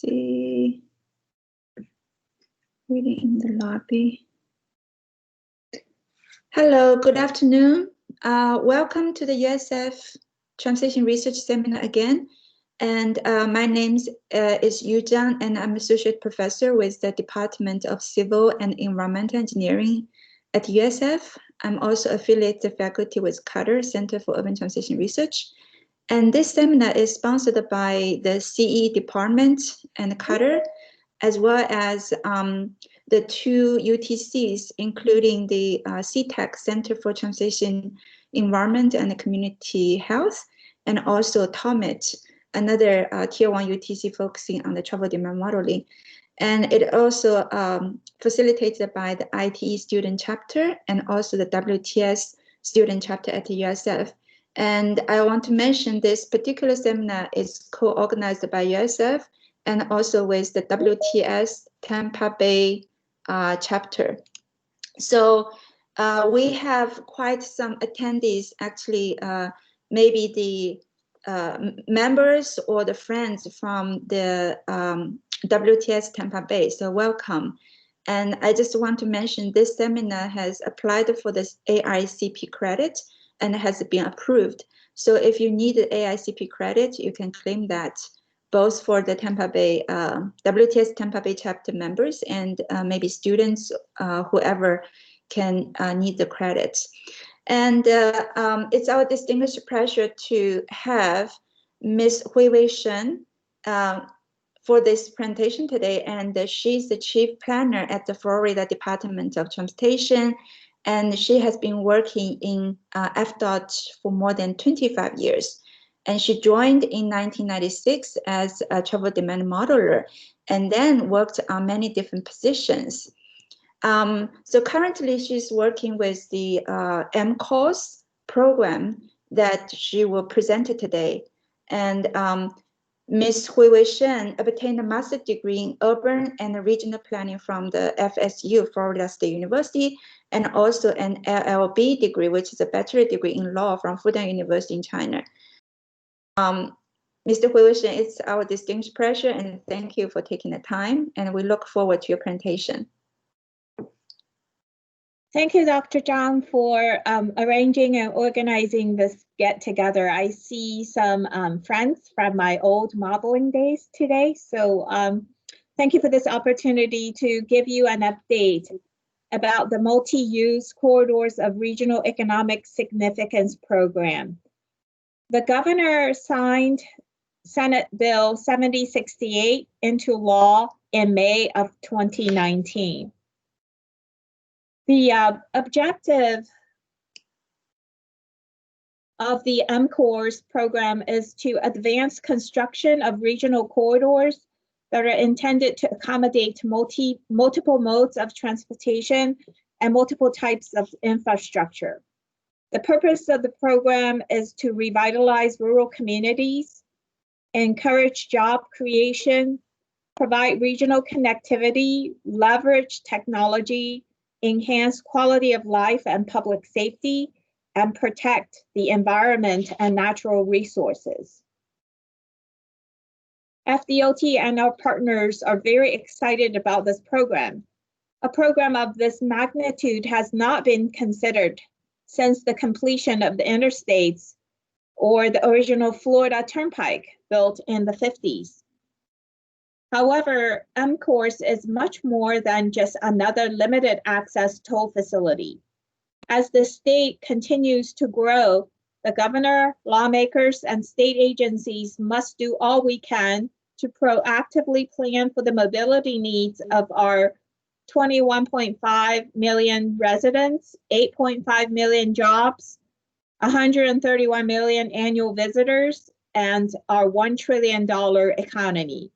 see. Reading in the lobby. Hello, good afternoon. Welcome to the USF Translation Research Seminar again. And my name is Yu Zhang, and I'm Associate Professor with the Department of Civil and Environmental Engineering at USF. I'm also affiliated faculty with CUTR, Center for Urban Translation Research. And this seminar is sponsored by the CE Department and CUTR, as well as the two UTCs, including the CTEC, Center for Translation Environment and Community Health, and also TOMIT, another Tier 1 UTC focusing on the travel demand modeling. And it also facilitated by the ITE student chapter and also the WTS student chapter at the USF. And I want to mention this particular seminar is co-organized by USF and also with the WTS Tampa Bay chapter. So we have quite some attendees, actually, maybe the members or the friends from the WTS Tampa Bay, so welcome. And I just want to mention this seminar has applied for this AICP credit and has been approved. So if you need the AICP credit, you can claim that both for the Tampa Bay, WTS Tampa Bay chapter members and maybe students, whoever can need the credits. And it's our distinguished pleasure to have Ms. Huiwei Shen for this presentation today. And she's the chief planner at the Florida Department of Transportation. And she has been working in FDOT for more than 25 years. And she joined in 1996 as a travel demand modeler and then worked on many different positions. So currently she's working with the MCOS program that she will present today. And Ms. Huiwei Shen obtained a master's degree in urban and regional planning from the FSU, Florida State University, and also an LLB degree, which is a bachelor degree in law from Fudan University in China. Mr. Huiwei Shen, it's our distinguished pleasure, and thank you for taking the time, and we look forward to your presentation. Thank you, Dr. Zhang, for arranging and organizing this get-together. I see some friends from my old modeling days today, so thank you for this opportunity to give you an update about the Multi-Use Corridors of Regional Economic Significance Program. The governor signed Senate Bill 7068 into law in May of 2019. The objective of the MCORS program is to advance construction of regional corridors that are intended to accommodate multiple modes of transportation and multiple types of infrastructure. The purpose of the program is to revitalize rural communities, encourage job creation, provide regional connectivity, leverage technology, enhance quality of life and public safety, and protect the environment and natural resources. FDOT and our partners are very excited about this program. A program of this magnitude has not been considered since the completion of the interstates or the original Florida Turnpike built in the 50s. However, MCORS is much more than just another limited access toll facility. As the state continues to grow, the governor, lawmakers, and state agencies must do all we can to proactively plan for the mobility needs of our 21.5 million residents, 8.5 million jobs, 131 million annual visitors, and our $1 trillion economy.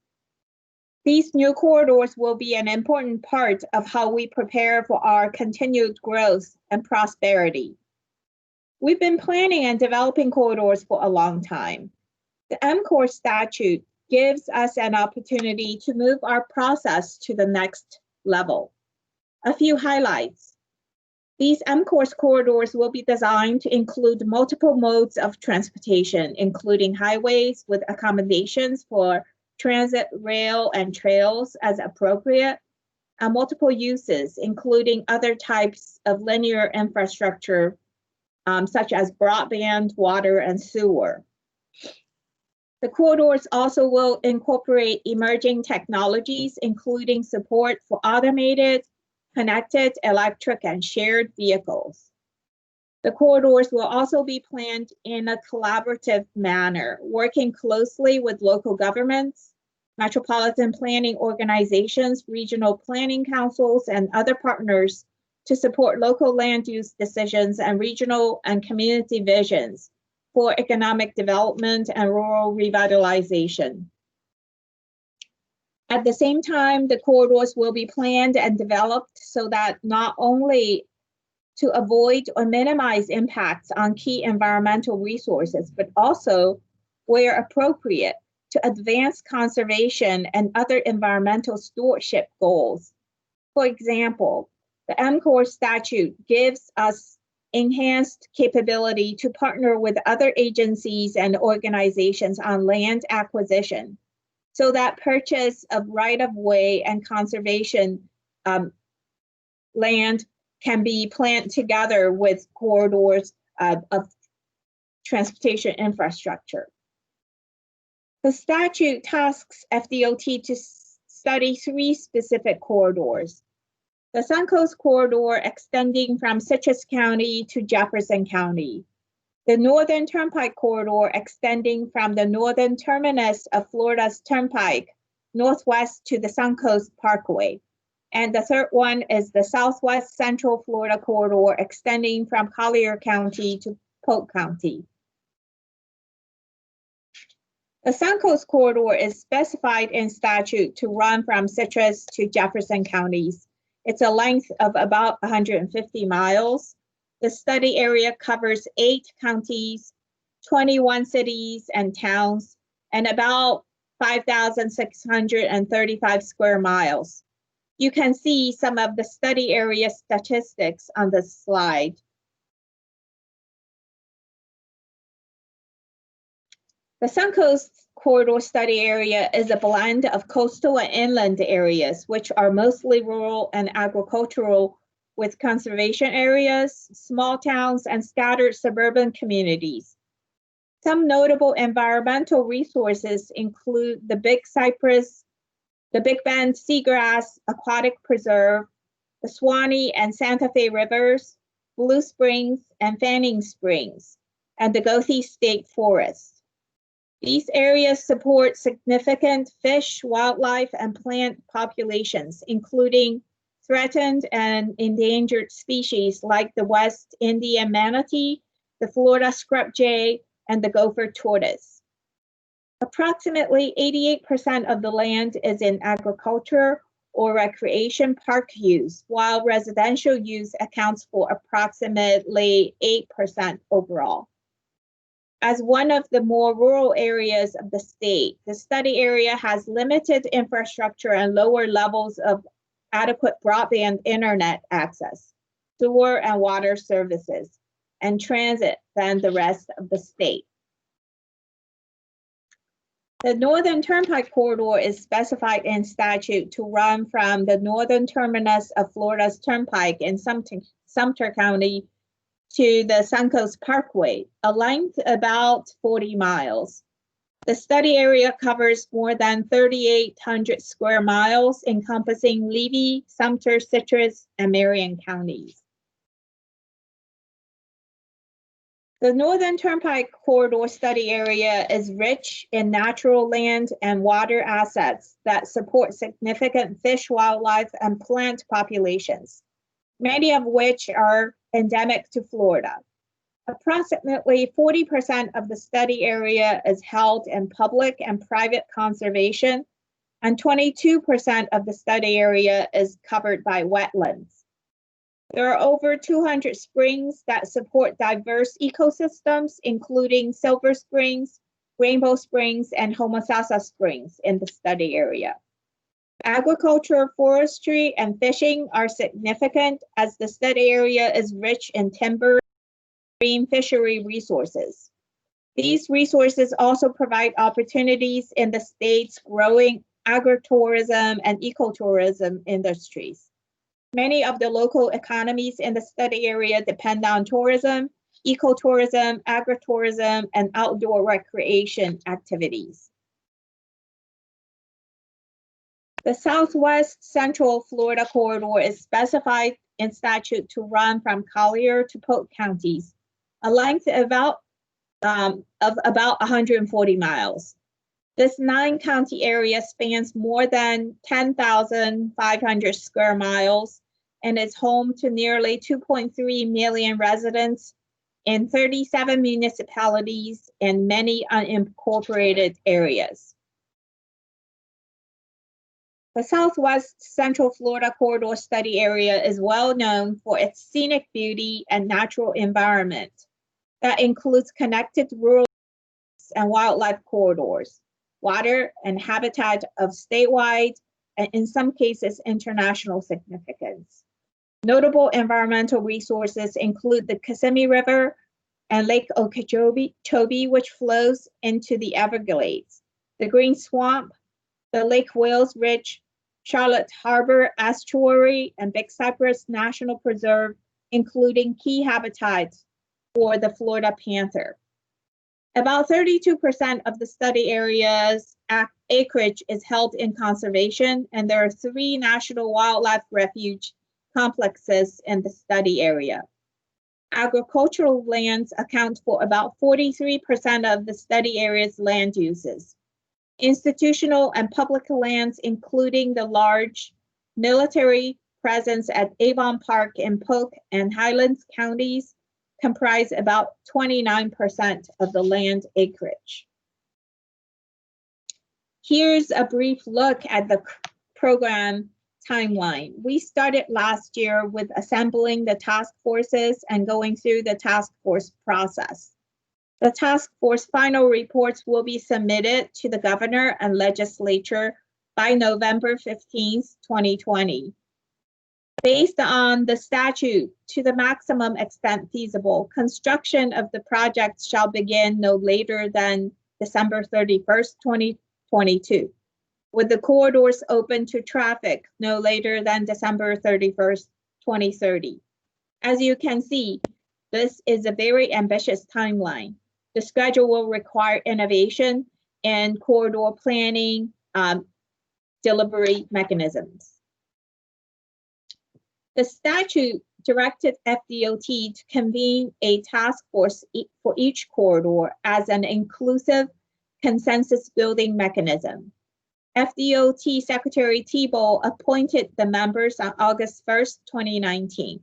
These new corridors will be an important part of how we prepare for our continued growth and prosperity. We've been planning and developing corridors for a long time. The MCORS statute gives us an opportunity to move our process to the next level. A few highlights. These MCORS corridors will be designed to include multiple modes of transportation, including highways with accommodations for transit, rail, and trails as appropriate, and multiple uses, including other types of linear infrastructure, such as broadband, water, and sewer. The corridors also will incorporate emerging technologies, including support for automated, connected, electric, and shared vehicles. The corridors will also be planned in a collaborative manner, working closely with local governments, metropolitan planning organizations, regional planning councils, and other partners to support local land use decisions and regional and community visions for economic development and rural revitalization. At the same time, the corridors will be planned and developed so that not only to avoid or minimize impacts on key environmental resources, but also, where appropriate, to advance conservation and other environmental stewardship goals. For example, the MCOR statute gives us enhanced capability to partner with other agencies and organizations on land acquisition, so that purchase of right-of-way and conservation land can be planned together with corridors of transportation infrastructure. The statute tasks FDOT to study 3 specific corridors. The Suncoast Corridor extending from Citrus County to Jefferson County. The Northern Turnpike Corridor extending from the northern terminus of Florida's Turnpike northwest to the Suncoast Parkway. And the third one is the Southwest Central Florida Corridor extending from Collier County to Polk County. The Suncoast Corridor is specified in statute to run from Citrus to Jefferson counties. It's a length of about 150 miles. The study area covers 8 counties, 21 cities and towns, and about 5,635 square miles. You can see some of the study area statistics on this slide. The Suncoast Corridor study area is a blend of coastal and inland areas, which are mostly rural and agricultural, with conservation areas, small towns, and scattered suburban communities. Some notable environmental resources include the Big Cypress, the Big Bend Seagrass Aquatic Preserve, the Suwannee and Santa Fe Rivers, Blue Springs and Fanning Springs, and the Goethe State Forest. These areas support significant fish, wildlife, and plant populations, including threatened and endangered species like the West Indian manatee, the Florida scrub jay, and the gopher tortoise. Approximately 88% of the land is in agriculture or recreation park use, while residential use accounts for approximately 8% overall. As one of the more rural areas of the state, the study area has limited infrastructure and lower levels of adequate broadband internet access, sewer and water services, and transit than the rest of the state. The Northern Turnpike Corridor is specified in statute to run from the northern terminus of Florida's Turnpike in Sumter County to the Suncoast Parkway, a length about 40 miles. The study area covers more than 3,800 square miles, encompassing Levy, Sumter, Citrus, and Marion counties. The Northern Turnpike Corridor study area is rich in natural land and water assets that support significant fish, wildlife, and plant populations, many of which are endemic to Florida. Approximately 40% of the study area is held in public and private conservation, and 22% of the study area is covered by wetlands. There are over 200 springs that support diverse ecosystems, including Silver Springs, Rainbow Springs, and Homosassa Springs in the study area. Agriculture, forestry, and fishing are significant as the study area is rich in timber and marine fishery resources. These resources also provide opportunities in the state's growing agritourism and ecotourism industries. Many of the local economies in the study area depend on tourism, ecotourism, agritourism, and outdoor recreation activities. The Southwest Central Florida Corridor is specified in statute to run from Collier to Polk counties, a length of about 140 miles. This 9-county area spans more than 10,500 square miles and is home to nearly 2.3 million residents in 37 municipalities and many unincorporated areas. The Southwest Central Florida Corridor Study Area is well known for its scenic beauty and natural environment that includes connected rural and wildlife corridors, water and habitat of statewide and in some cases international significance. Notable environmental resources include the Kissimmee River and Lake Okeechobee, which flows into the Everglades, the Green Swamp, the Lake Wales Ridge, Charlotte Harbor Estuary, and Big Cypress National Preserve, including key habitats for the Florida panther. About 32% of the study area's acreage is held in conservation, and there are 3 national wildlife refuge complexes in the study area. Agricultural lands account for about 43% of the study area's land uses. Institutional and public lands, including the large military presence at Avon Park in Polk and Highlands counties, comprise about 29% of the land acreage. Here's a brief look at the program timeline. We started last year with assembling the task forces and going through the task force process. The task force final reports will be submitted to the governor and legislature by November 15th, 2020. Based on the statute, to the maximum extent feasible, construction of the project shall begin no later than December 31st, 2022, with the corridors open to traffic no later than December 31st, 2030. As you can see, this is a very ambitious timeline. The schedule will require innovation and corridor planning delivery mechanisms. The statute directed FDOT to convene a task force for each corridor as an inclusive consensus building mechanism. FDOT Secretary Thibault appointed the members on August 1st, 2019.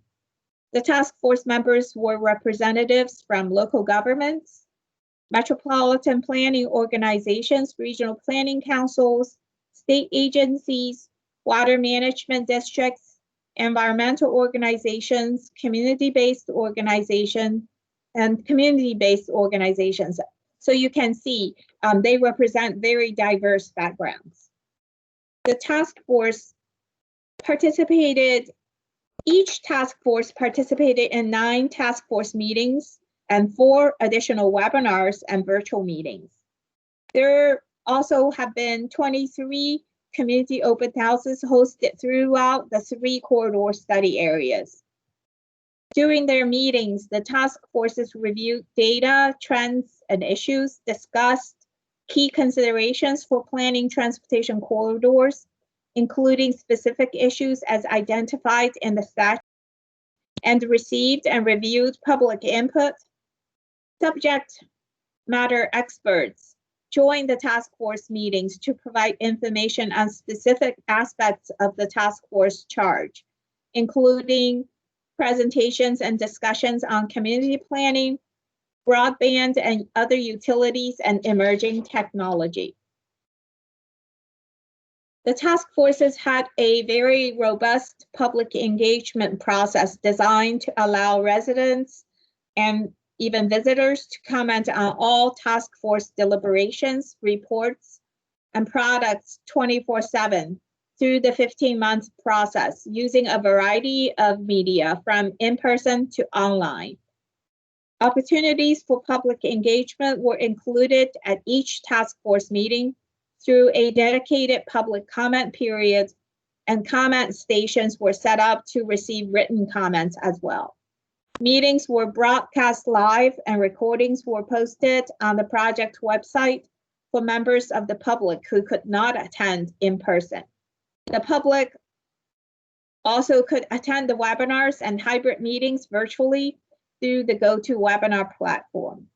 The task force members were representatives from local governments, metropolitan planning organizations, regional planning councils, state agencies, water management districts, environmental organizations, community-based organizations. So you can see they represent very diverse backgrounds. The task force participated, each task force participated in 9 task force meetings and 4 additional webinars and virtual meetings. There also have been 23 community open houses hosted throughout the 3 corridor study areas. During their meetings, the task forces reviewed data, trends, and issues, discussed key considerations for planning transportation corridors, including specific issues as identified in the statute, and received and reviewed public input. Subject matter experts joined the task force meetings to provide information on specific aspects of the task force charge, including presentations and discussions on community planning, broadband and other utilities, and emerging technology. The task forces had a very robust public engagement process designed to allow residents and even visitors to comment on all task force deliberations, reports, and products 24/7 through the 15-month process using a variety of media from in-person to online. Opportunities for public engagement were included at each task force meeting through a dedicated public comment period, and comment stations were set up to receive written comments as well. Meetings were broadcast live and recordings were posted on the project website for members of the public who could not attend in person. The public also could attend the webinars and hybrid meetings virtually through the GoToWebinar platform.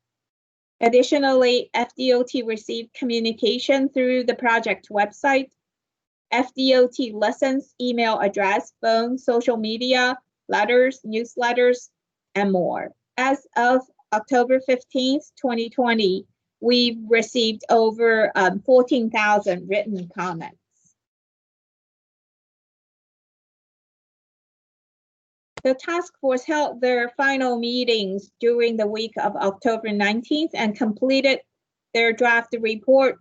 Additionally, FDOT received communication through the project website, FDOT lessons, email address, phone, social media, letters, newsletters, and more. As of October 15th, 2020, we've received over 14,000 written comments. The task force held their final meetings during the week of October 19th and completed their draft report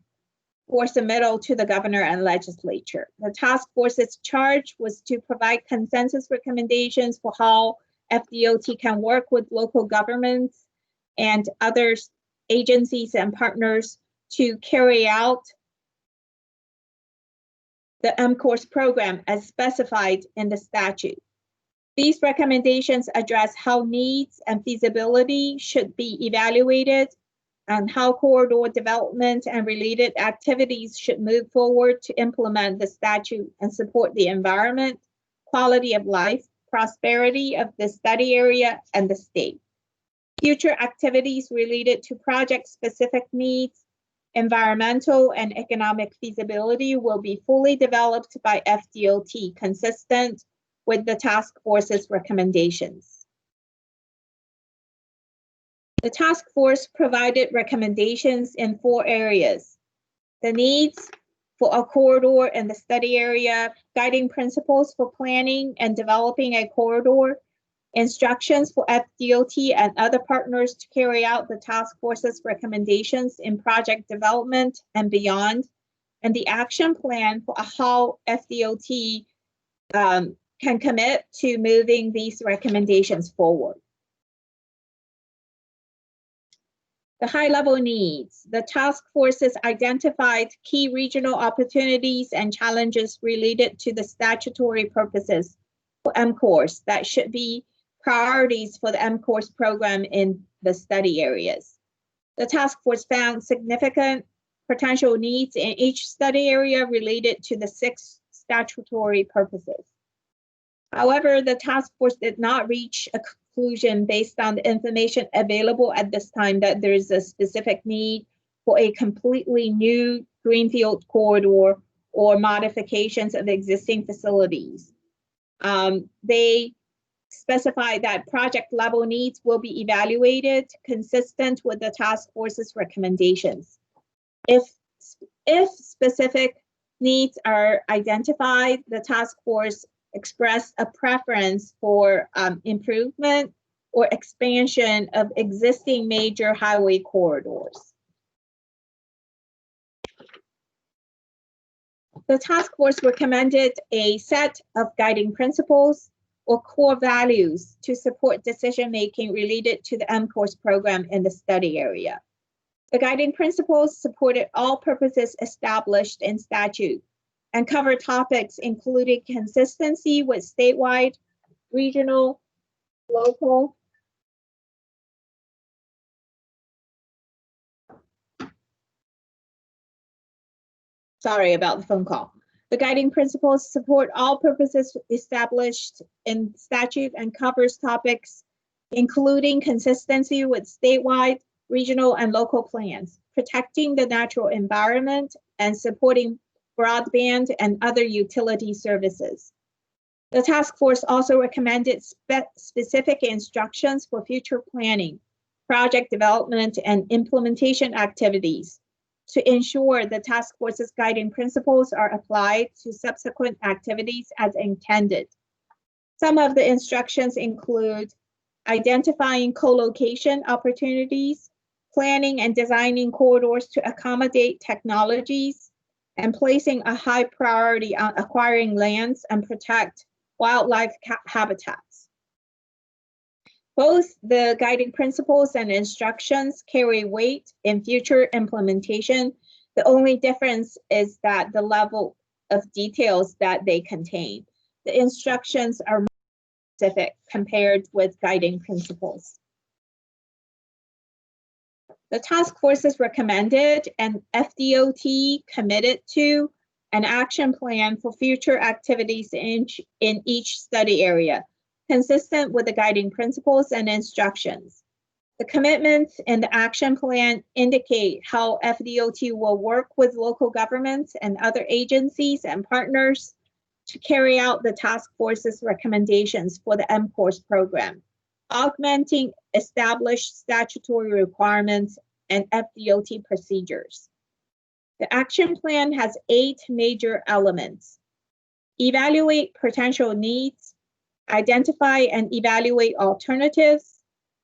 for submittal to the governor and legislature. The task force's charge was to provide consensus recommendations for how FDOT can work with local governments and other agencies and partners to carry out the MCORS program as specified in the statute. These recommendations address how needs and feasibility should be evaluated and how corridor development and related activities should move forward to implement the statute and support the environment, quality of life, prosperity of the study area and the state. Future activities related to project-specific needs, environmental and economic feasibility will be fully developed by FDOT, consistent with the task force's recommendations. The task force provided recommendations in 4 areas: the needs for a corridor in the study area, guiding principles for planning and developing a corridor, instructions for FDOT and other partners to carry out the task force's recommendations in project development and beyond, and the action plan for how FDOT can commit to moving these recommendations forward. The high-level needs. The task forces identified key regional opportunities and challenges related to the statutory purposes for MCORS that should be priorities for the MCORS program in the study areas. The task force found significant potential needs in each study area related to the 6 statutory purposes. However, the task force did not reach a conclusion based on the information available at this time that there is a specific need for a completely new greenfield corridor or modifications of existing facilities. They specify that project level needs will be evaluated consistent with the task force's recommendations. If specific needs are identified, the task force expressed a preference for improvement or expansion of existing major highway corridors. The task force recommended a set of guiding principles or core values to support decision-making related to the MCORS program in the study area. The guiding principles supported all purposes established in statute and cover topics including consistency with statewide, regional, local, sorry about the phone call. The guiding principles support all purposes established in statute and covers topics including consistency with statewide, regional, and local plans, protecting the natural environment, and supporting broadband and other utility services. The task force also recommended specific instructions for future planning, project development, and implementation activities to ensure the task force's guiding principles are applied to subsequent activities as intended. Some of the instructions include identifying co-location opportunities, planning and designing corridors to accommodate technologies, and placing a high priority on acquiring lands and protect wildlife habitats. Both the guiding principles and instructions carry weight in future implementation. The only difference is that the level of details that they contain. The instructions are more specific compared with guiding principles. The task forces recommended and FDOT committed to an action plan for future activities in each study area, consistent with the guiding principles and instructions. The commitments in the action plan indicate how FDOT will work with local governments and other agencies and partners to carry out the task force's recommendations for the MCORS program, augmenting established statutory requirements and FDOT procedures. The action plan has 8 major elements: evaluate potential needs, identify and evaluate alternatives,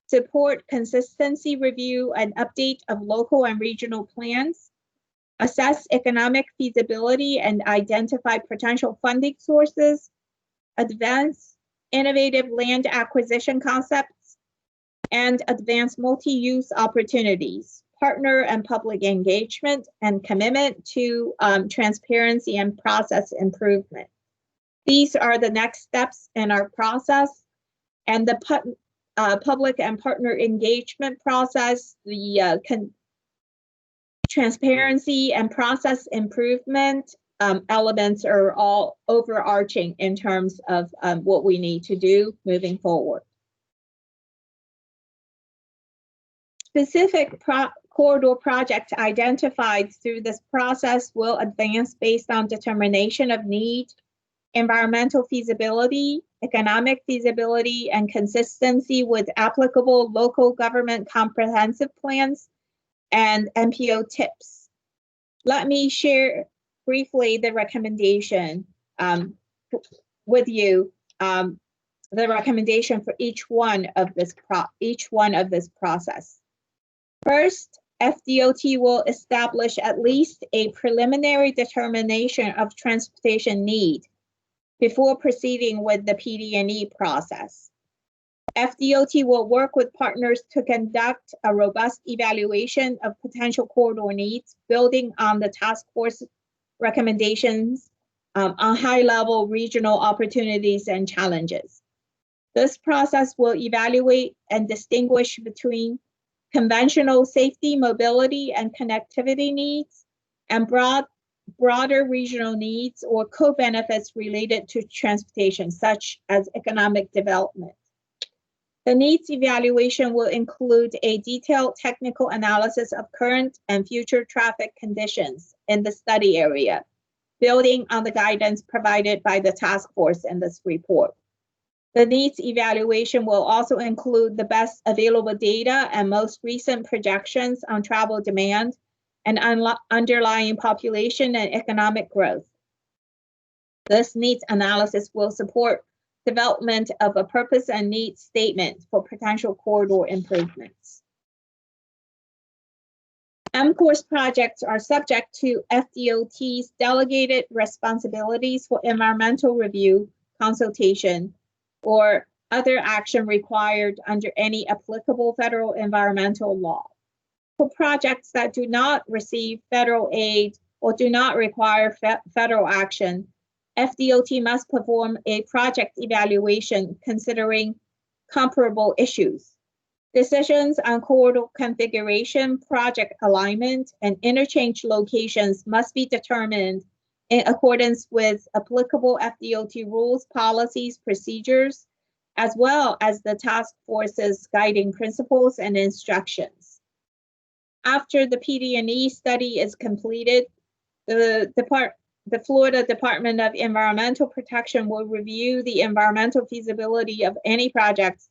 support consistency review and update of local and regional plans, assess economic feasibility and identify potential funding sources, advance innovative land acquisition concepts, and advance multi-use opportunities, partner and public engagement, and commitment to transparency and process improvement. These are the next steps in our process, and the public and partner engagement process, the transparency and process improvement elements are all overarching in terms of what we need to do moving forward. Specific corridor projects identified through this process will advance based on determination of need, environmental feasibility, economic feasibility, and consistency with applicable local government comprehensive plans and MPO tips. Let me share briefly the recommendation with you, the recommendation for each one of this process. First, FDOT will establish at least a preliminary determination of transportation need before proceeding with the PD&E process. FDOT will work with partners to conduct a robust evaluation of potential corridor needs, building on the task force recommendations on high-level regional opportunities and challenges. This process will evaluate and distinguish between conventional safety, mobility, and connectivity needs, and broader regional needs or co-benefits related to transportation, such as economic development. The needs evaluation will include a detailed technical analysis of current and future traffic conditions in the study area, building on the guidance provided by the task force in this report. The needs evaluation will also include the best available data and most recent projections on travel demand and underlying population and economic growth. This needs analysis will support development of a purpose and needs statement for potential corridor improvements. MCORS projects are subject to FDOT's delegated responsibilities for environmental review, consultation, or other action required under any applicable federal environmental law. For projects that do not receive federal aid or do not require federal action, FDOT must perform a project evaluation considering comparable issues. Decisions on corridor configuration, project alignment, and interchange locations must be determined in accordance with applicable FDOT rules, policies, procedures, as well as the task force's guiding principles and instructions. After the PD&E study is completed, the Florida Department of Environmental Protection will review the environmental feasibility of any projects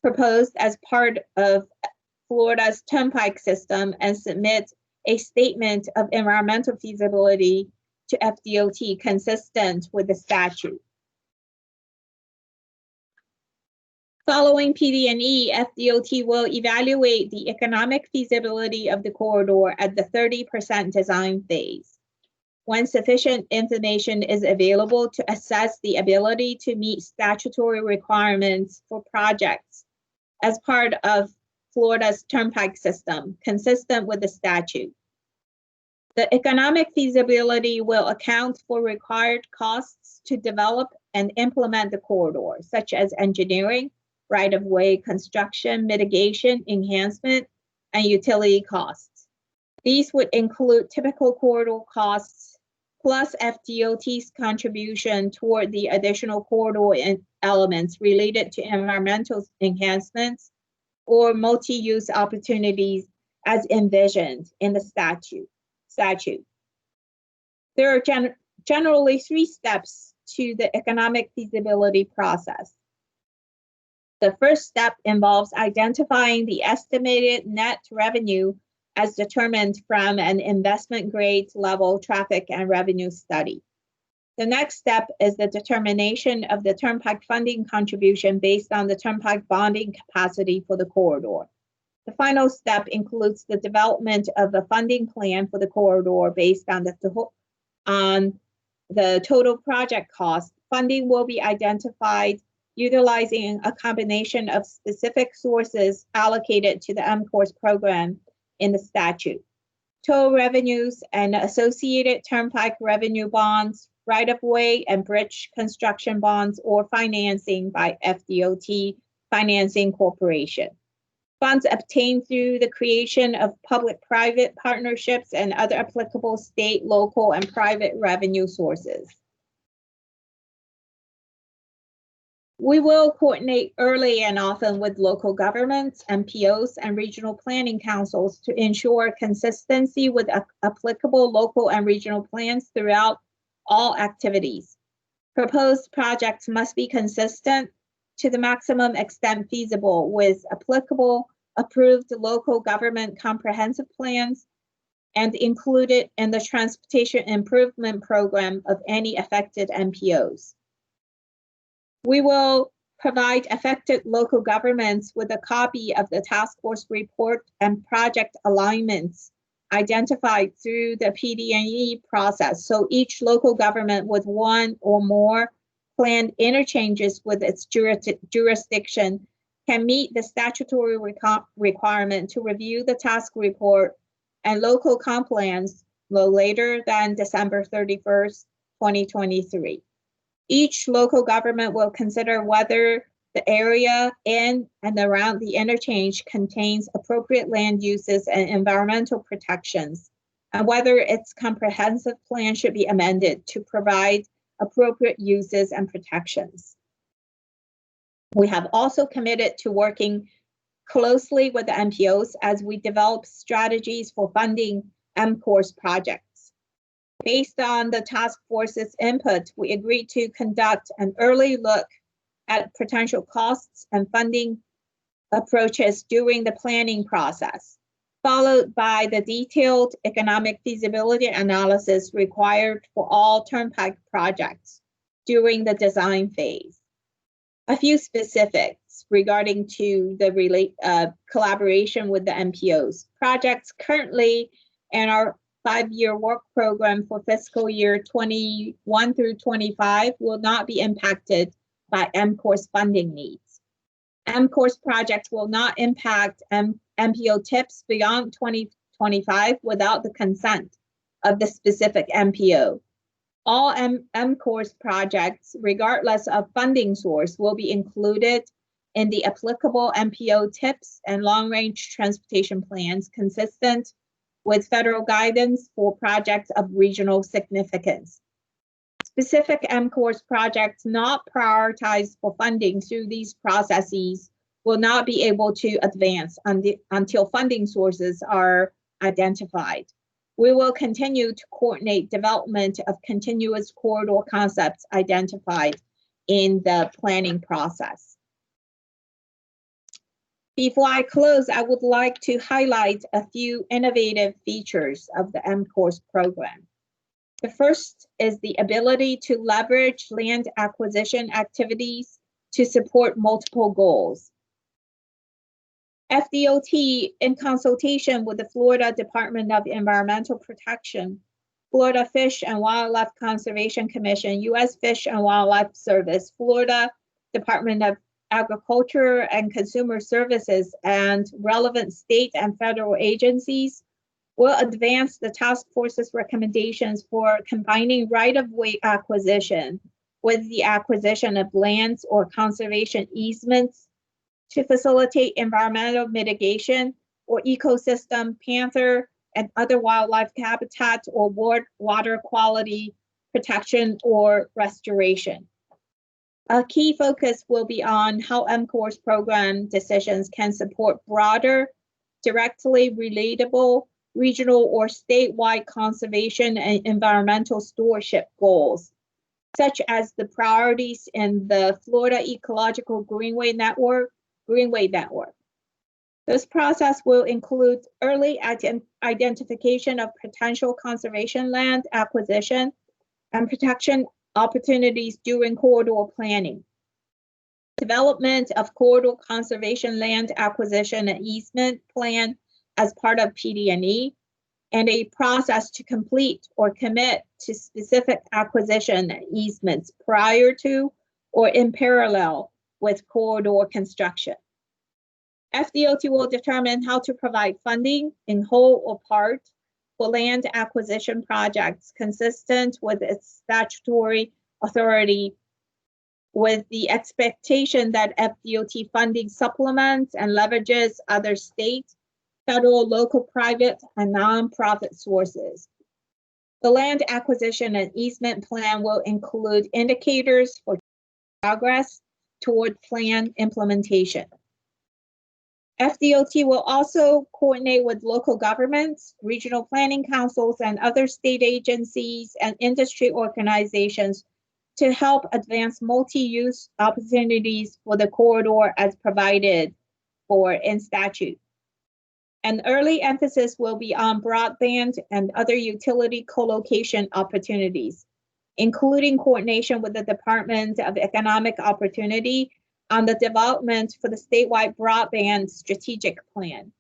proposed as part of Florida's Turnpike system and submit a statement of environmental feasibility to FDOT consistent with the statute. Following PD&E, FDOT will evaluate the economic feasibility of the corridor at the 30% design phase. When sufficient information is available to assess the ability to meet statutory requirements for projects, as part of Florida's Turnpike system, consistent with the statute. The economic feasibility will account for required costs to develop and implement the corridor, such as engineering, right-of-way construction, mitigation, enhancement, and utility costs. These would include typical corridor costs, plus FDOT's contribution toward the additional corridor elements related to environmental enhancements or multi-use opportunities as envisioned in the statute. There are generally 3 steps to the economic feasibility process. The first step involves identifying the estimated net revenue as determined from an investment grade level traffic and revenue study. The next step is the determination of the Turnpike funding contribution based on the Turnpike bonding capacity for the corridor. The final step includes the development of a funding plan for the corridor based on the total project cost. Funding will be identified utilizing a combination of specific sources allocated to the MCORS program in the statute. Toll revenues and associated Turnpike revenue bonds, right-of-way and bridge construction bonds, or financing by FDOT Financing Corporation. Funds obtained through the creation of public-private partnerships and other applicable state, local, and private revenue sources. We will coordinate early and often with local governments, MPOs, and regional planning councils to ensure consistency with applicable local and regional plans throughout all activities. Proposed projects must be consistent to the maximum extent feasible with applicable approved local government comprehensive plans and included in the transportation improvement program of any affected MPOs. We will provide affected local governments with a copy of the task force report and project alignments identified through the PD&E process, so each local government with one or more planned interchanges with its jurisdiction can meet the statutory requirement to review the task report and local comp plans no later than December 31st, 2023. Each local government will consider whether the area in and around the interchange contains appropriate land uses and environmental protections, and whether its comprehensive plan should be amended to provide appropriate uses and protections. We have also committed to working closely with the MPOs as we develop strategies for funding MCORS projects. Based on the task force's input, we agreed to conduct an early look at potential costs and funding approaches during the planning process, followed by the detailed economic feasibility analysis required for all Turnpike projects during the design phase. A few specifics regarding to the collaboration with the MPOs. Projects currently in our 5-year work program for fiscal year 21 through 25 will not be impacted by MCORS funding needs. MCORS projects will not impact MPO tips beyond 2025 without the consent of the specific MPO. All MCORS projects, regardless of funding source, will be included in the applicable MPO tips and long-range transportation plans consistent with federal guidance for projects of regional significance. Specific MCORS projects not prioritized for funding through these processes will not be able to advance until funding sources are identified. We will continue to coordinate development of continuous corridor concepts identified in the planning process. Before I close, I would like to highlight a few innovative features of the MCORS program. The first is the ability to leverage land acquisition activities to support multiple goals. FDOT, in consultation with the Florida Department of Environmental Protection, Florida Fish and Wildlife Conservation Commission, U.S. Fish and Wildlife Service, Florida Department of Agriculture and Consumer Services, and relevant state and federal agencies will advance the task force's recommendations for combining right-of-way acquisition with the acquisition of lands or conservation easements to facilitate environmental mitigation or ecosystem, panther, and other wildlife habitat or water quality protection or restoration. A key focus will be on how MCOR's program decisions can support broader, directly relatable, regional or statewide conservation and environmental stewardship goals, such as the priorities in the Florida Ecological Greenway Network. This process will include early identification of potential conservation land acquisition and protection opportunities during corridor planning, development of corridor conservation land acquisition and easement plan as part of PD&E, and a process to complete or commit to specific acquisition easements prior to or in parallel with corridor construction. FDOT will determine how to provide funding in whole or part for land acquisition projects consistent with its statutory authority, with the expectation that FDOT funding supplements and leverages other state, federal, local, private, and nonprofit sources. The land acquisition and easement plan will include indicators for progress toward plan implementation. FDOT will also coordinate with local governments, regional planning councils, and other state agencies and industry organizations to help advance multi-use opportunities for the corridor as provided for in statute. An early emphasis will be on broadband and other utility co-location opportunities, including coordination with the Department of Economic Opportunity on the development for the statewide broadband strategic plan.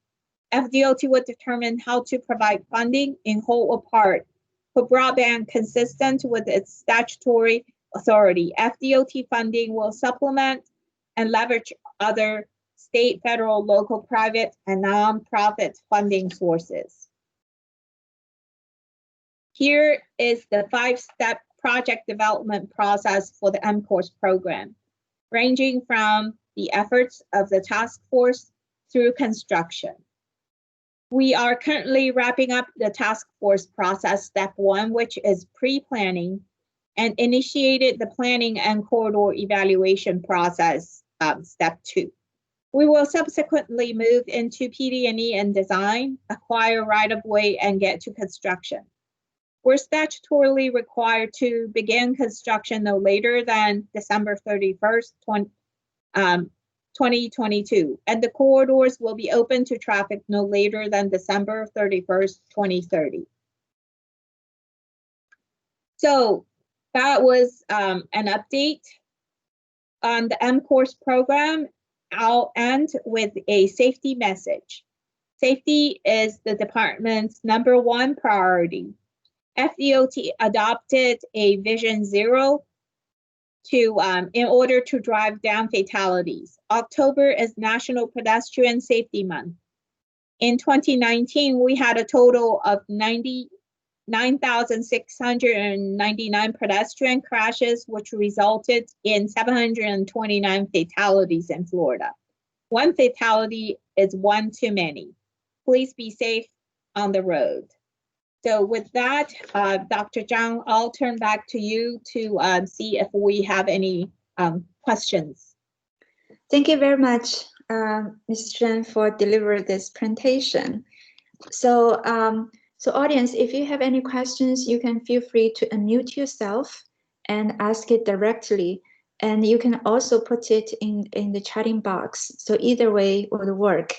FDOT would determine how to provide funding in whole or part for broadband consistent with its statutory authority. FDOT funding will supplement and leverage other state, federal, local, private, and nonprofit funding sources. Here is the 5-step project development process for the MCORS program, ranging from the efforts of the task force through construction. We are currently wrapping up the task force process, step 1, which is pre-planning, and initiated the planning and corridor evaluation process, step 2. We will subsequently move into PD&E and design, acquire right-of-way, and get to construction. We're statutorily required to begin construction no later than December 31st, 2022, and the corridors will be open to traffic no later than December 31st, 2030. So that was an update on the MCORS program. I'll end with a safety message. Safety is the department's #1 priority. FDOT adopted a Vision Zero in order to drive down fatalities. October is National Pedestrian Safety Month. In 2019, we had a total of 9,699 pedestrian crashes, which resulted in 729 fatalities in Florida. One fatality is one too many. Please be safe on the road. So with that, Dr. Zhang, I'll turn back to you to see if we have any questions. Thank you very much, Ms. Shen, for delivering this presentation. So, audience, if you have any questions, you can feel free to unmute yourself and ask it directly. And you can also put it in the chatting box. So either way will work.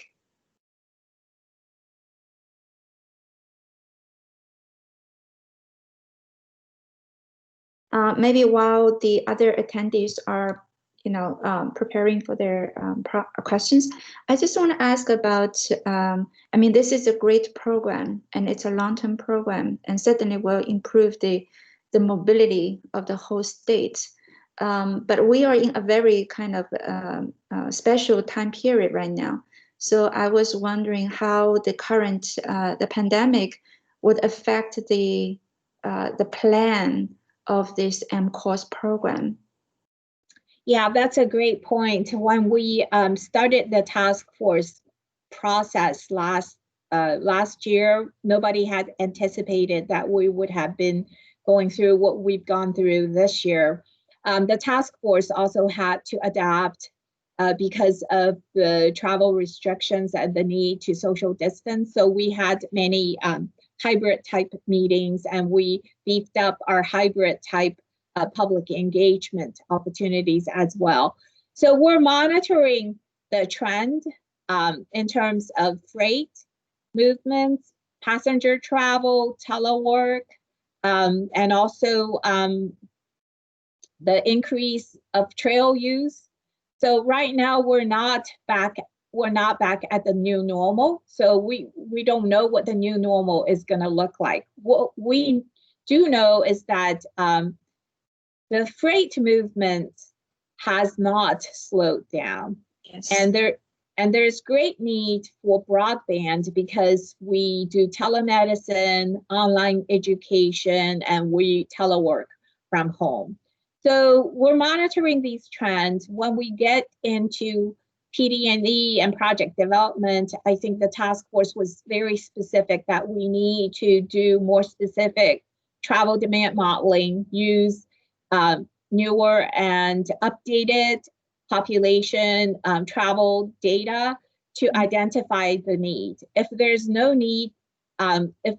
Maybe while the other attendees are, preparing for their questions, I just want to ask about. I mean, this is a great program, and it's a long-term program, and certainly will improve the mobility of the whole state. But we are in a very kind of special time period right now. So I was wondering how the current the pandemic would affect the plan of this MCourse program. Yeah, that's a great point. When we started the task force process last year, nobody had anticipated that we would have been going through what we've gone through this year. The task force also had to adapt because of the travel restrictions and the need to social distance. So we had many hybrid type meetings, and we beefed up our hybrid type public engagement opportunities as well. So we're monitoring the trend in terms of freight movements, passenger travel, telework, and also the increase of trail use. So right now we're not back at the new normal. So we don't know what the new normal is going to look like. What we do know is that the freight movement has not slowed down. Yes. And there's great need for broadband because we do telemedicine, online education, and we telework from home. So we're monitoring these trends. When we get into PD&E and project development, I think the task force was very specific that we need to do more specific travel demand modeling, use newer and updated population travel data to identify the need. If there's no need, if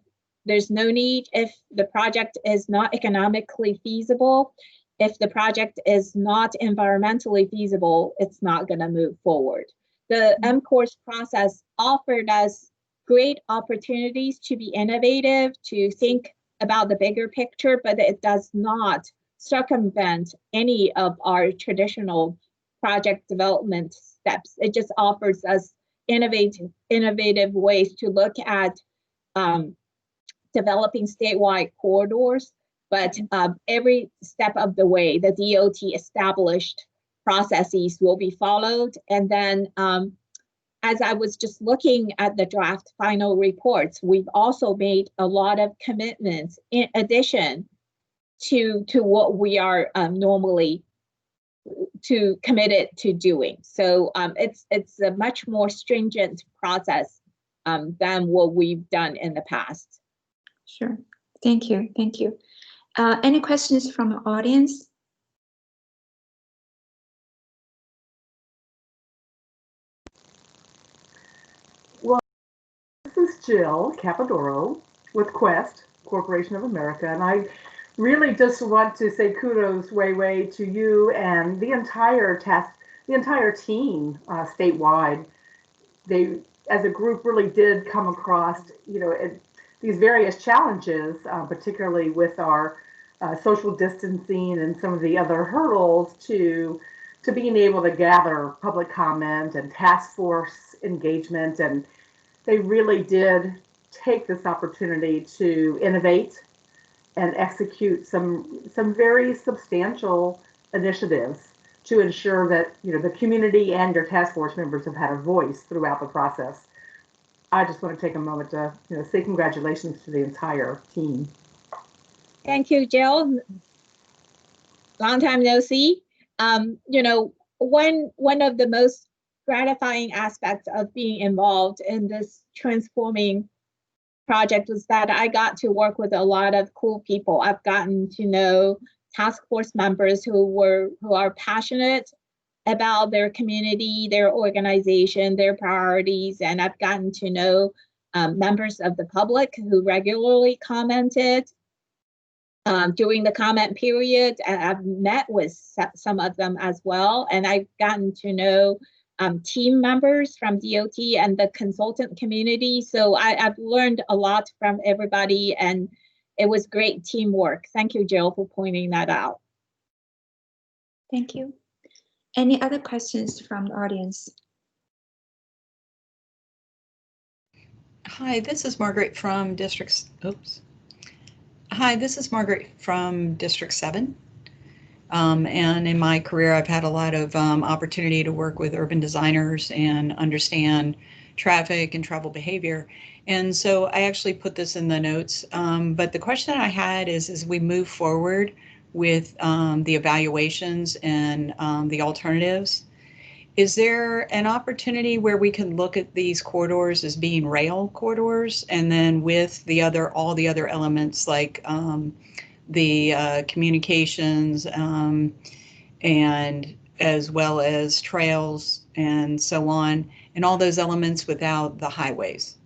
the project is not economically feasible, if the project is not environmentally feasible, it's not going to move forward. The MCourse process offered us great opportunities to be innovative, to think about the bigger picture, but it does not circumvent any of our traditional project development steps. It just offers us innovative ways to look at developing statewide corridors, but every step of the way, the DOT established processes will be followed. And then as I was just looking at the draft final reports, we've also made a lot of commitments in addition to what we are normally committed to doing. So it's a much more stringent process than what we've done in the past. Sure. Thank you. Thank you. Any questions from the audience? Well, this is Jill Capadoro with Quest Corporation of America, and I really just want to say kudos, Huiwei, to you and the entire team statewide. They, as a group, really did come across, these various challenges, particularly with our social distancing and some of the other hurdles to being able to gather public comment and task force engagement. And they really did take this opportunity to innovate and execute some very substantial initiatives to ensure that the community and your task force members have had a voice throughout the process. I just want to take a moment to say congratulations to the entire team. Thank you, Jill. Long time no see. One of the most gratifying aspects of being involved in this transforming project was that I got to work with a lot of cool people. I've gotten to know task force members who are passionate about their community, their organization, their priorities, and I've gotten to know members of the public who regularly commented during the comment period. I've met with some of them as well, and I've gotten to know team members from DOT and the consultant community. So I've learned a lot from everybody, and it was great teamwork. Thank you, Jill, for pointing that out. Thank you. Any other questions from the audience? Hi, this is Margaret from District 7. And in my career, I've had a lot of opportunity to work with urban designers and understand traffic and travel behavior. And so I actually put this in the notes. But the question I had is, as we move forward with the evaluations and the alternatives, is there an opportunity where we can look at these corridors as being rail corridors, and then with the all the other elements like the communications and as well as trails and so on, and all those elements without the highways?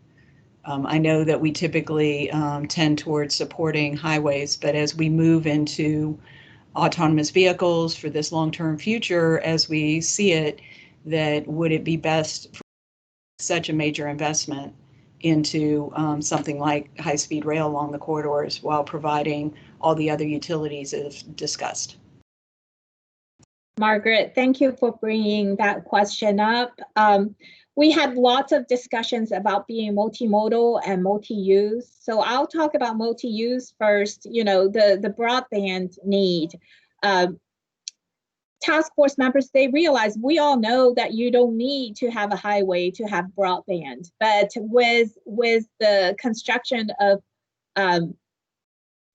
I know that we typically tend towards supporting highways, but as we move into autonomous vehicles for this long-term future, as we see it, that would it be best for such a major investment into something like high-speed rail along the corridors while providing all the other utilities as discussed? Margaret, thank you for bringing that question up. We had lots of discussions about being multimodal and multi-use. So I'll talk about multi-use first. You know, the broadband need. Task force members, they realize, we all know that you don't need to have a highway to have broadband, but with the construction of a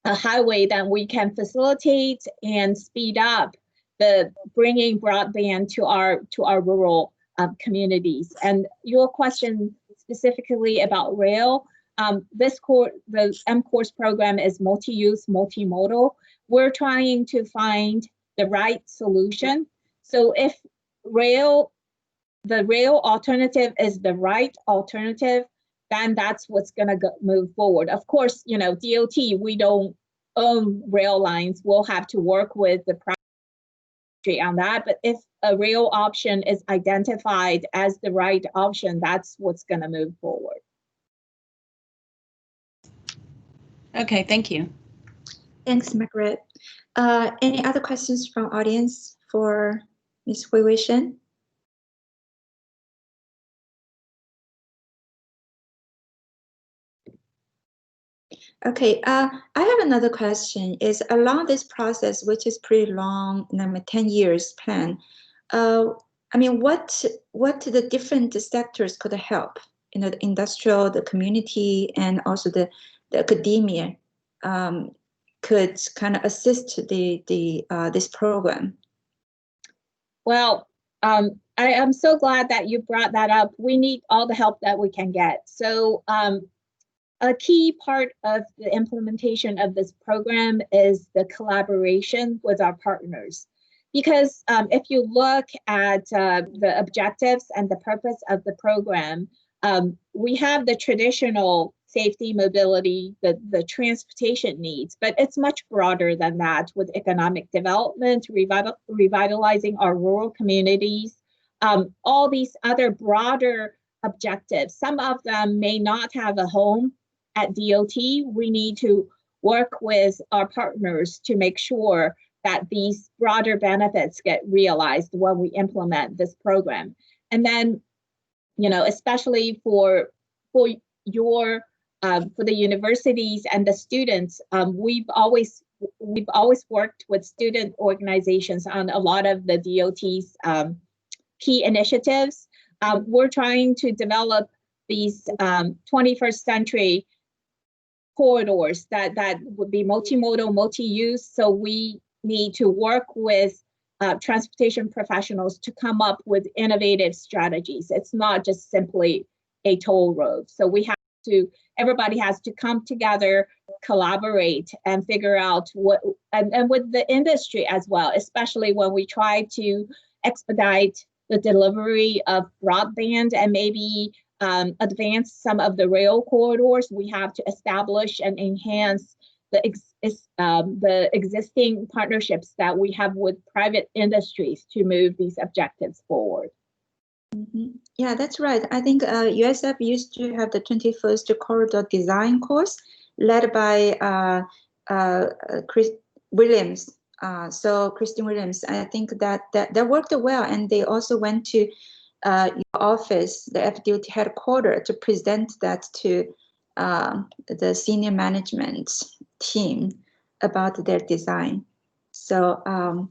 highway, that we can facilitate and speed up the bringing broadband to our rural communities. And your question specifically about rail, the M-Course program is multi-use, multimodal. We're trying to find the right solution. So if the rail alternative is the right alternative, then that's what's going to move forward. Of course, you know, DOT, we don't own rail lines. We'll have to work with the private industry on that. But if a rail option is identified as the right option, that's what's going to move forward. Okay, thank you. Thanks, Margaret. Any other questions from audience for Ms. Huiwei Shen? Okay, I have another question. Is along this process, which is pretty long, 10 years plan, I mean, what the different sectors could help? You know, the industrial, the community, and also the academia could kind of assist this program. Well, I am so glad that you brought that up. We need all the help that we can get. So a key part of the implementation of this program is the collaboration with our partners. Because if you look at the objectives and the purpose of the program, we have the traditional safety, mobility, the transportation needs, but it's much broader than that, with economic development, revitalizing our rural communities, all these other broader objectives. Some of them may not have a home at DOT. We need to work with our partners to make sure that these broader benefits get realized when we implement this program. And then, you know, especially for the universities and the students, we've always worked with student organizations on a lot of the DOT's key initiatives. We're trying to develop these 21st century corridors that would be multimodal, multi-use. So we need to work with transportation professionals to come up with innovative strategies. It's not just simply a toll road. So everybody has to come together, collaborate, and figure out and with the industry as well, especially when we try to expedite the delivery of broadband and maybe advance some of the rail corridors. We have to establish and enhance the existing partnerships that we have with private industries to move these objectives forward. Mm-hmm. Yeah, that's right. I think USF used to have the 21st Corridor Design course led by Chris Williams. So Christine Williams, I think that worked well, and they also went to your office, the FDOT headquarters, to present that to the senior management team about their design. So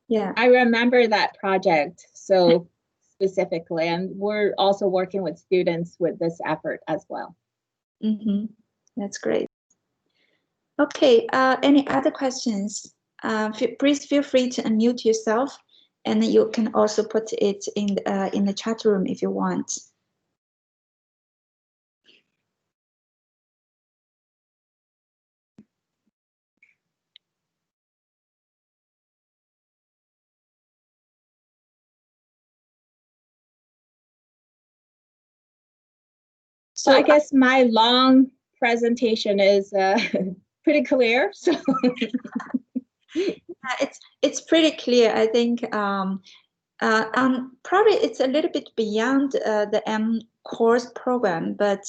Yeah. I remember that project so specifically, and we're also working with students with this effort as well. Mm-hmm. That's great. Okay, any other questions? Please feel free to unmute yourself, and you can also put it in the chat room if you want. So I guess my long presentation is pretty clear. So it's pretty clear. I think probably it's a little bit beyond the M course program, but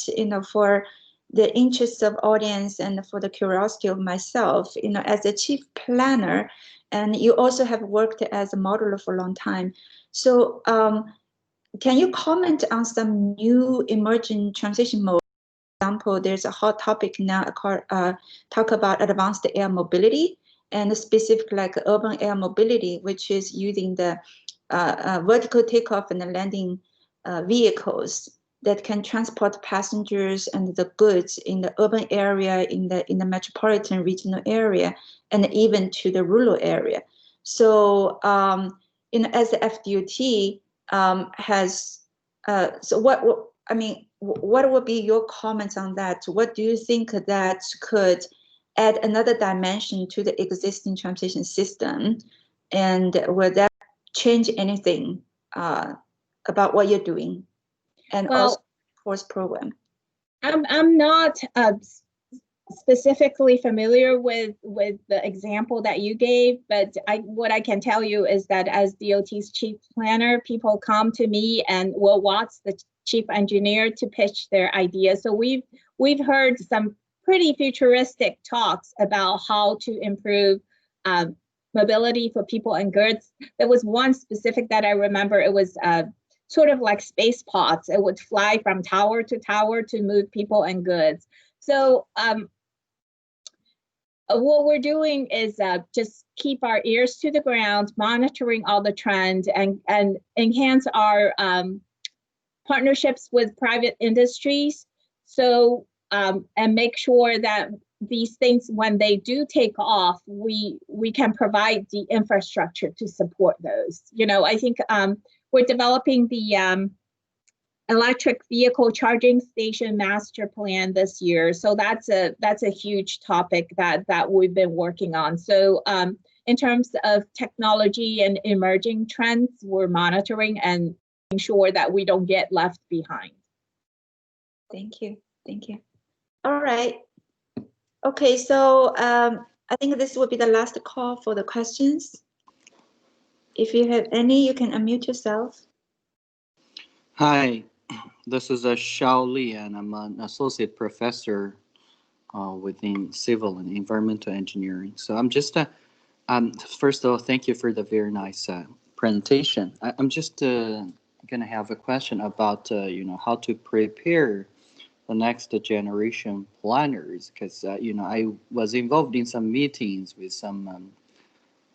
for the interest of audience and for the curiosity of myself, as a chief planner, and you also have worked as a modeler for a long time. So can you comment on some new emerging transition modes? For example, there's a hot topic now talk about advanced air mobility, and specific like urban air mobility, which is using the vertical takeoff and landing vehicles that can transport passengers and the goods in the urban area, in the metropolitan regional area, and even to the rural area. So as the FDOT has, so what I mean, what would be your comments on that? What do you think that could add another dimension to the existing transportation system, and will that change anything about what you're doing, and also course program? I'm not specifically familiar with the example that you gave, but what I can tell you is that as DOT's chief planner, people come to me and will watch the chief engineer to pitch their ideas. So we've heard some pretty futuristic talks about how to improve mobility for people and goods. There was one specific that I remember. It was sort of like space pods. It would fly from tower to move people and goods. So what we're doing is just keep our ears to the ground, monitoring all the trends, and enhance our partnerships with private industries. So and make sure that these things, when they do take off, we can provide the infrastructure to support those. I think we're developing the electric vehicle charging station master plan this year. So that's a huge topic that we've been working on. So in terms of technology and emerging trends, we're monitoring and making sure that we don't get left behind. Thank you. Thank you. All right. Okay, so I think this will be the last call for the questions. If you have any, you can unmute yourself. Hi, this is Shao Li, and I'm an associate professor within civil and environmental engineering. So I'm just, first of all, thank you for the very nice presentation. I'm just going to have a question about, how to prepare the next generation planners, because, I was involved in some meetings with some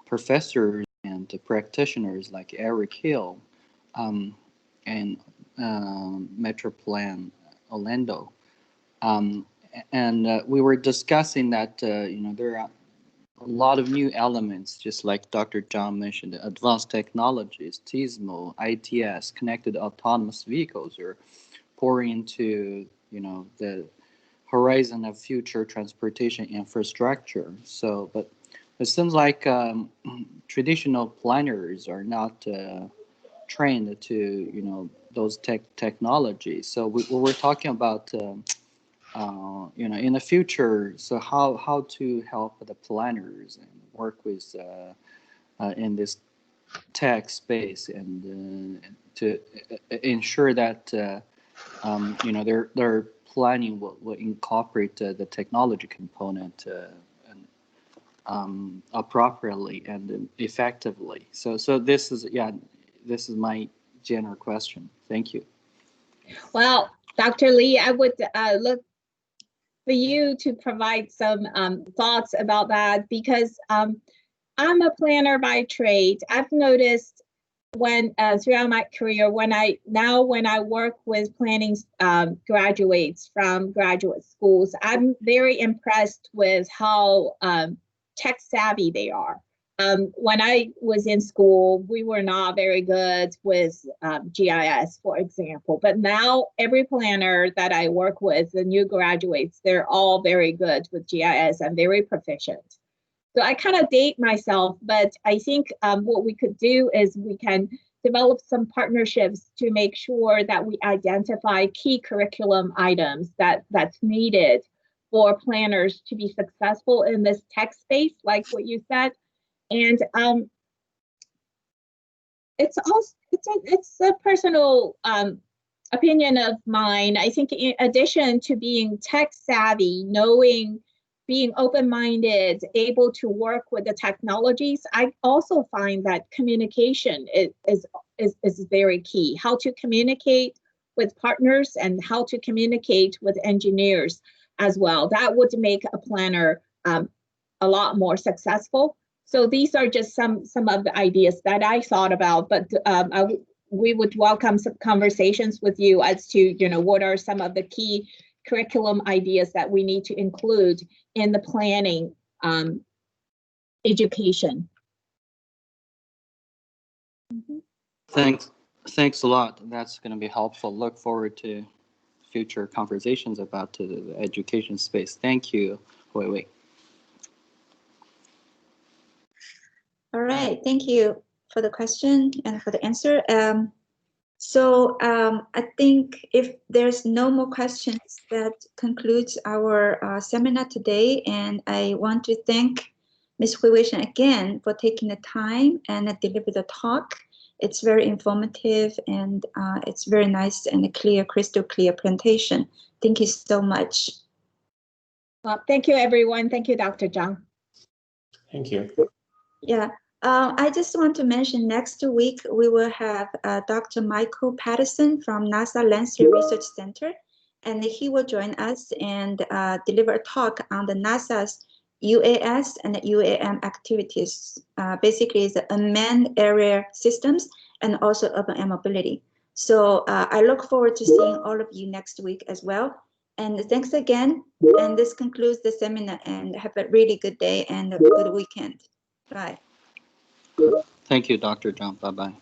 professors and practitioners like Eric Hill and Metroplan Orlando. And we were discussing that, there are a lot of new elements, just like Dr. John mentioned, advanced technologies, TISMO, ITS, connected autonomous vehicles are pouring into, the horizon of future transportation infrastructure. So, but it seems like traditional planners are not trained to, those technologies. So we're talking about, in the future, so how to help the planners and work with in this tech space, and to ensure that their planning will incorporate the technology component appropriately and effectively. So this is my general question. Thank you. Well, Dr. Lee, I would look for you to provide some thoughts about that, because I'm a planner by trade. I've noticed when throughout my career, when I work with planning graduates from graduate schools, I'm very impressed with how tech savvy they are. When I was in school, we were not very good with GIS, for example, but now every planner that I work with, the new graduates, they're all very good with GIS and very proficient. So I kind of date myself, but I think what we could do is we can develop some partnerships to make sure that we identify key curriculum items that's needed for planners to be successful in this tech space, like what you said. And it's a personal opinion of mine. I think in addition to being tech savvy, being open-minded, able to work with the technologies, I also find that communication is very key. How to communicate with partners and how to communicate with engineers as well. That would make a planner a lot more successful. So these are just some of the ideas that I thought about, but we would welcome some conversations with you as to, what are some of the key curriculum ideas that we need to include in the planning education. Thanks a lot. That's going to be helpful. Look forward to future conversations about the education space. Thank you, Huiwei. All right, thank you for the question and for the answer. I think if there's no more questions, that concludes our seminar today. And I want to thank Ms. Huiwei Shen again for taking the time and deliver the talk. It's very informative and it's very nice and a clear, crystal clear presentation. Thank you so much. Well, thank you, everyone. Thank you, Dr. Zhang. Thank you. Yeah. I just want to mention next week we will have Dr. Michael Patterson from NASA Langley Research Center, and he will join us and deliver a talk on the NASA's UAS and UAM activities. Basically, the unmanned area systems and also urban air mobility. So I look forward to seeing all of you next week as well. And thanks again. And this concludes the seminar. And have a really good day and a good weekend. Bye. Thank you, Dr. Zhang. Bye-bye.